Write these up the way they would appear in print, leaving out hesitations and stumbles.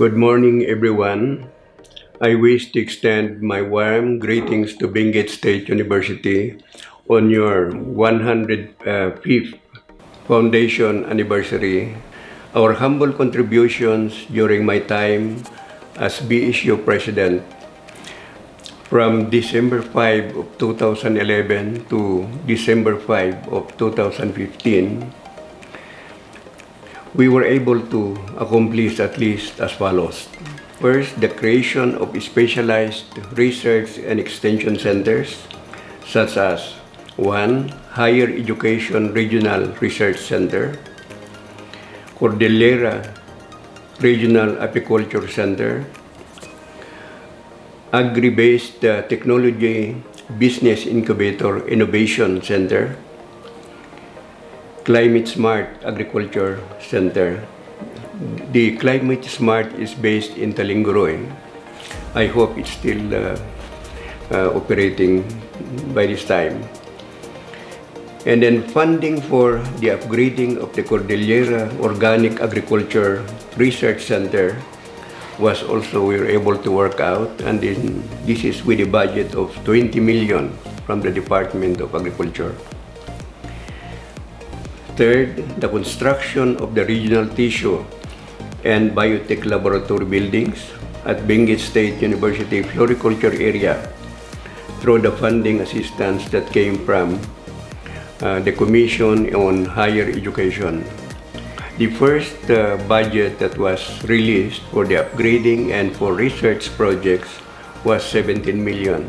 Good morning, everyone. I wish to extend my warm greetings to Benguet State University on your 105th foundation anniversary. Our humble contributions during my time as BSU President from December 5 of 2011 to December 5 of 2015, we were able to accomplish at least as follows. First, the creation of specialized research and extension centers such as 1. Higher Education Regional Research Center, Cordillera Regional Apiculture Center, Agri-Based Technology Business Incubator Innovation Center, Climate Smart Agriculture Center. The Climate Smart is based in Talingoroy. I hope it's still operating by this time. And then funding for the upgrading of the Cordillera Organic Agriculture Research Center was also we were able to work out, and then this is with a budget of 20 million from the Department of Agriculture. Third, the construction of the regional tissue and biotech laboratory buildings at Benguet State University Floriculture area through the funding assistance that came from the Commission on Higher Education. The first budget that was released for the upgrading and for research projects was 17 million.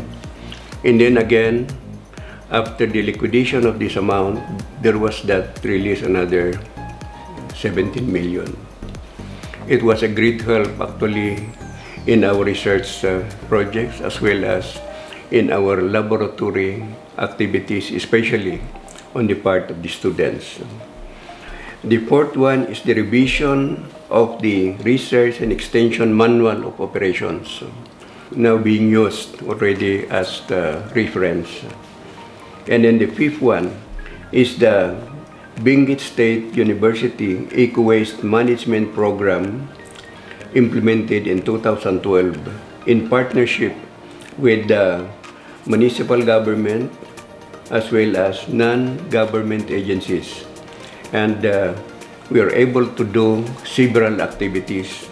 And then again, after the liquidation of this amount, there was that release another 17 million. It was a great help actually in our research projects as well as in our laboratory activities, especially on the part of the students. The fourth one is the revision of the Research and Extension Manual of Operations, now being used already as the reference. And then the fifth one is the Benguet State University Eco-Waste Management Program implemented in 2012 in partnership with the municipal government as well as non-government agencies. And we are able to do several activities,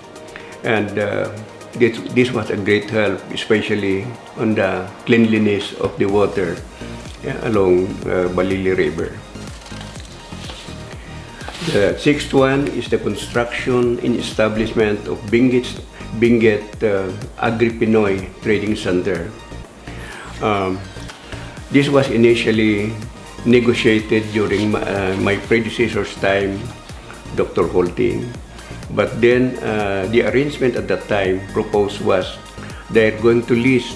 and this was a great help, especially on the cleanliness of the water along Balili River. The sixth one is the construction and establishment of Benguet Agri-Pinoy Trading Center. This was initially negotiated during my predecessor's time, Dr. Holting. But then the arrangement at that time proposed was they're going to lease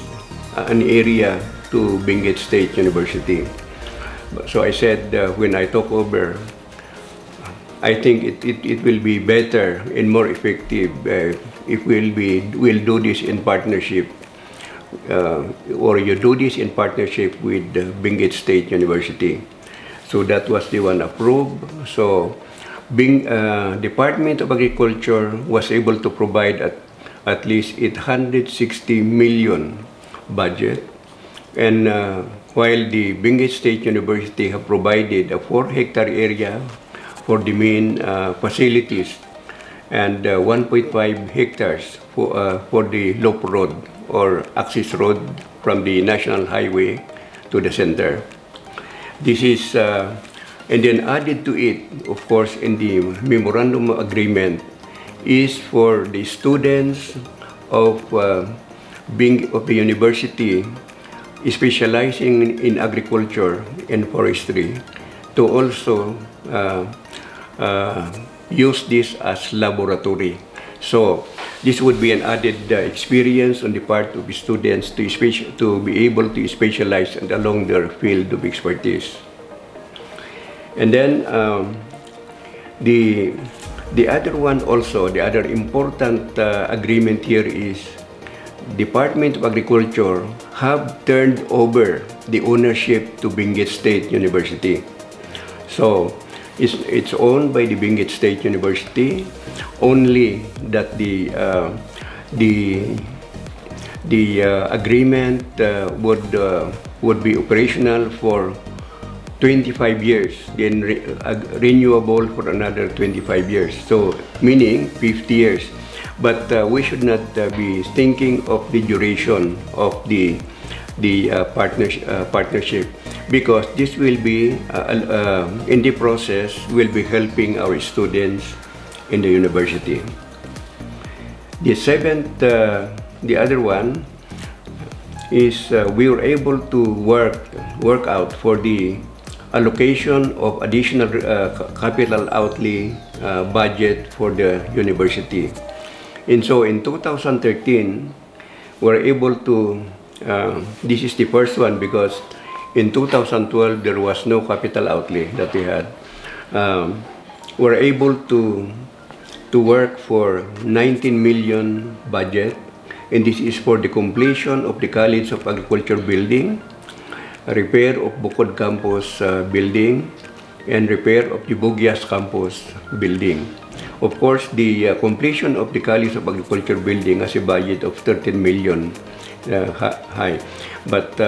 an area to Benguet State University. So I said when I took over, I think it will be better and more effective if we'll do this in partnership or you do this in partnership with Benguet State University. So that was the one approved. So Department of Agriculture was able to provide at least 860 million budget. And while the Benguet State University have provided a 4-hectare area for the main facilities and 1.5 hectares for the loop road or access road from the National Highway to the center. This is, and then added to it, of course, in the memorandum agreement, is for the students of the university specializing in agriculture and forestry to also use this as laboratory. So this would be an added experience on the part of the students to be able to specialize along their field of expertise. And then the other one also, the other important agreement here is Department of Agriculture have turned over the ownership to Benguet State University. So It's owned by the Benguet State University. Only that the agreement would be operational for 25 years, then renewable for another 25 years. So meaning 50 years. But we should not be thinking of the duration of the partnership, because this will be in the process will be helping our students in the university. The seventh, the other one is we were able to work out for the allocation of additional capital outlay budget for the university. And so in 2013, we're able to, this is the first one, because in 2012 there was no capital outlay that we had. We're able to work for 19 million budget, and this is for the completion of the College of Agriculture building, repair of Bukod campus building, and repair of the Bugyas campus building. Of course, the completion of the College of Agriculture building has a budget of 13 million high, but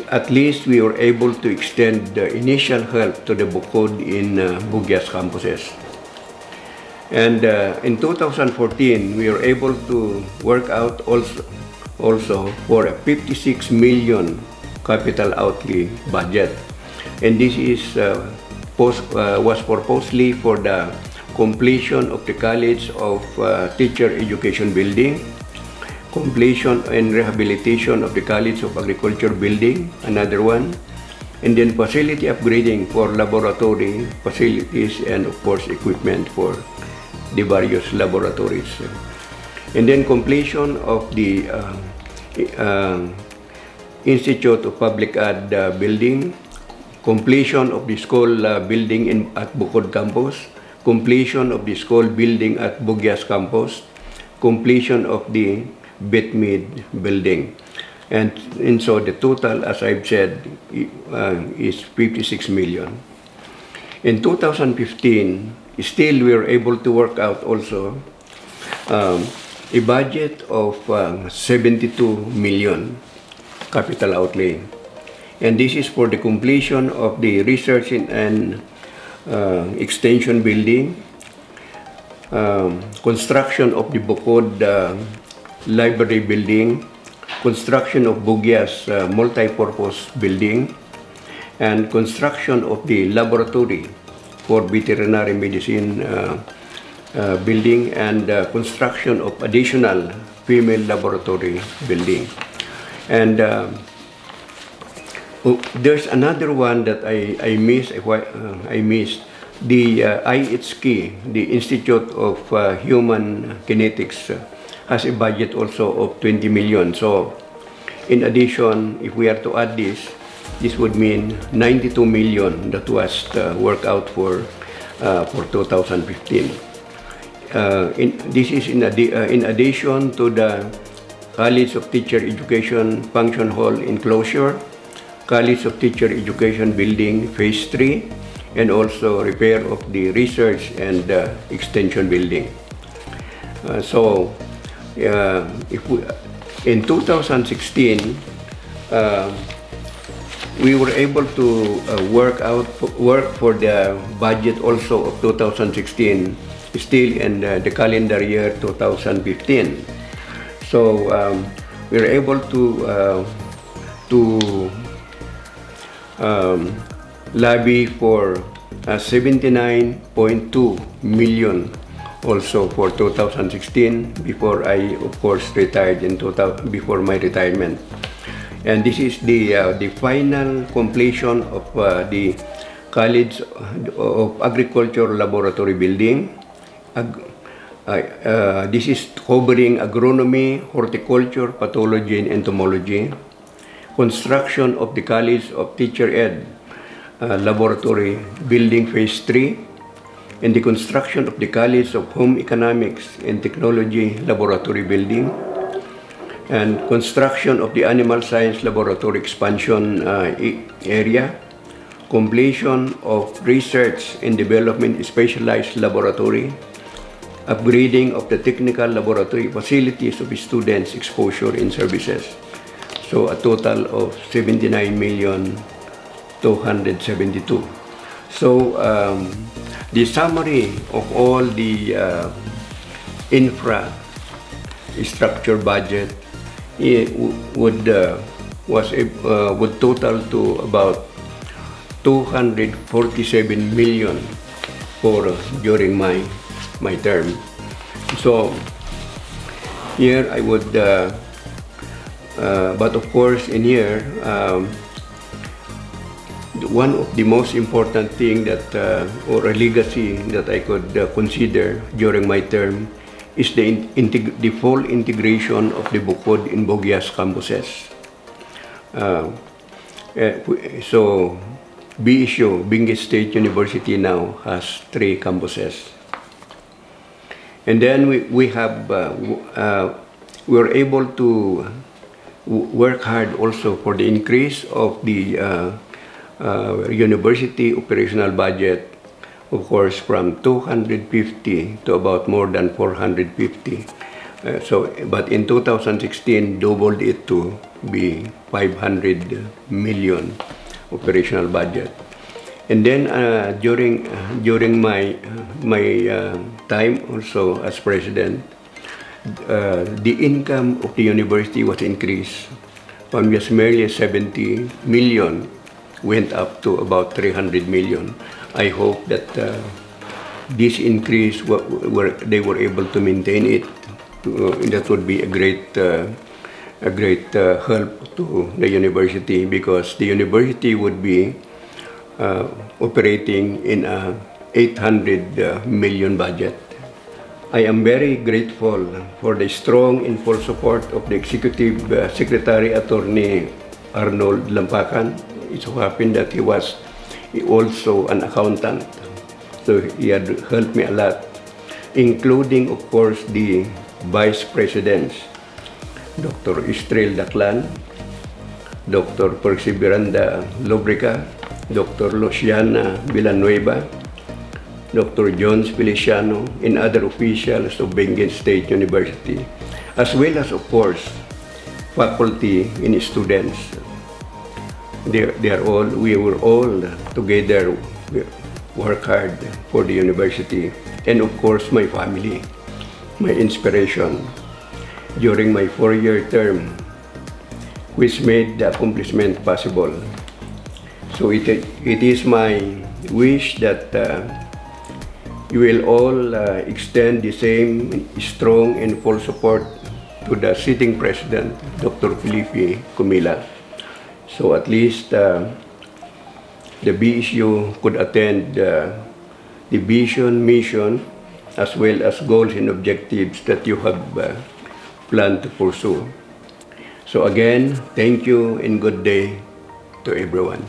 at least we were able to extend the initial help to the Bukod in Bugyas campuses. And in 2014, we were able to work out also for a 56 million capital outlay budget, and this is was purposely for the completion of the College of Teacher Education building, completion and rehabilitation of the College of Agriculture building, another one, and then facility upgrading for laboratory facilities and of course equipment for the various laboratories. And then completion of the Institute of Public Ad building, completion of the school building at Bukod campus, completion of the school building at Bugyas campus, completion of the Betmead building. And so the total, as I've said, is 56 million. In 2015, still we were able to work out also a budget of 72 million capital outlay. And this is for the completion of the research and extension building, construction of the Bukod library building, construction of Bugyas multi-purpose building, and construction of the laboratory for veterinary medicine building, and construction of additional female laboratory building. And there's another one that I missed. The IHK, the Institute of Human Kinetics, has a budget also of 20 million. So, in addition, if we are to add this would mean 92 million that was worked out for 2015. This is in addition to the College of Teacher Education Function Hall enclosure, College of Teacher Education Building Phase 3, and also repair of the Research and Extension Building. In 2016, we were able to work for the budget also of 2016, still in the calendar year 2015. So we were able to lobby for 79.2 million also for 2016 before I of course retired before my retirement. And this is the final completion of the College of Agriculture Laboratory building. This is covering agronomy, horticulture, pathology, and entomology. Construction of the College of Teacher Ed Laboratory Building Phase 3, and the construction of the College of Home Economics and Technology Laboratory Building, and construction of the Animal Science Laboratory Expansion area, completion of research and development specialized laboratory, upgrading of the technical laboratory facilities of students' exposure and services. So a total of 79,272,000. So the summary of all the infrastructure budget would total to about 247 million for during my term. So here I would, but of course in here, one of the most important thing that, or a legacy that I could consider during my term is the full integration of the Bukod and Bogias campuses. So BSU, Benguet State University now has 3 campuses. And then we were able to work hard also for the increase of the university operational budget, of course, from 250 to about more than 450. But in 2016, doubled it to be 500 million operational budget. And then during my time also as president, the income of the university was increased from just merely 70 million went up to about 300 million. I hope that this increase they were able to maintain it. That would be a great help to the university, because the university would be operating in a 800 million budget. I am very grateful for the strong and full support of the Executive Secretary Attorney Arnold Lampacan. It so happened that he was also an accountant, so he had helped me a lot, including of course the Vice Presidents, Dr. Estrel Daclan, Dr. Perseveranda Lobrica, Dr. Luciana Villanueva, Dr. Jones Feliciano, and other officials of Benguet State University, as well as, of course, faculty and students. We were all together, work hard for the university, and of course my family, my inspiration during my 4-year term, which made the accomplishment possible. So it is my wish that you will all extend the same strong and full support to the sitting president, Dr. Felipe Comila. So at least the BSU could attend the vision, mission, as well as goals and objectives that you have planned to pursue. So again, thank you and good day to everyone.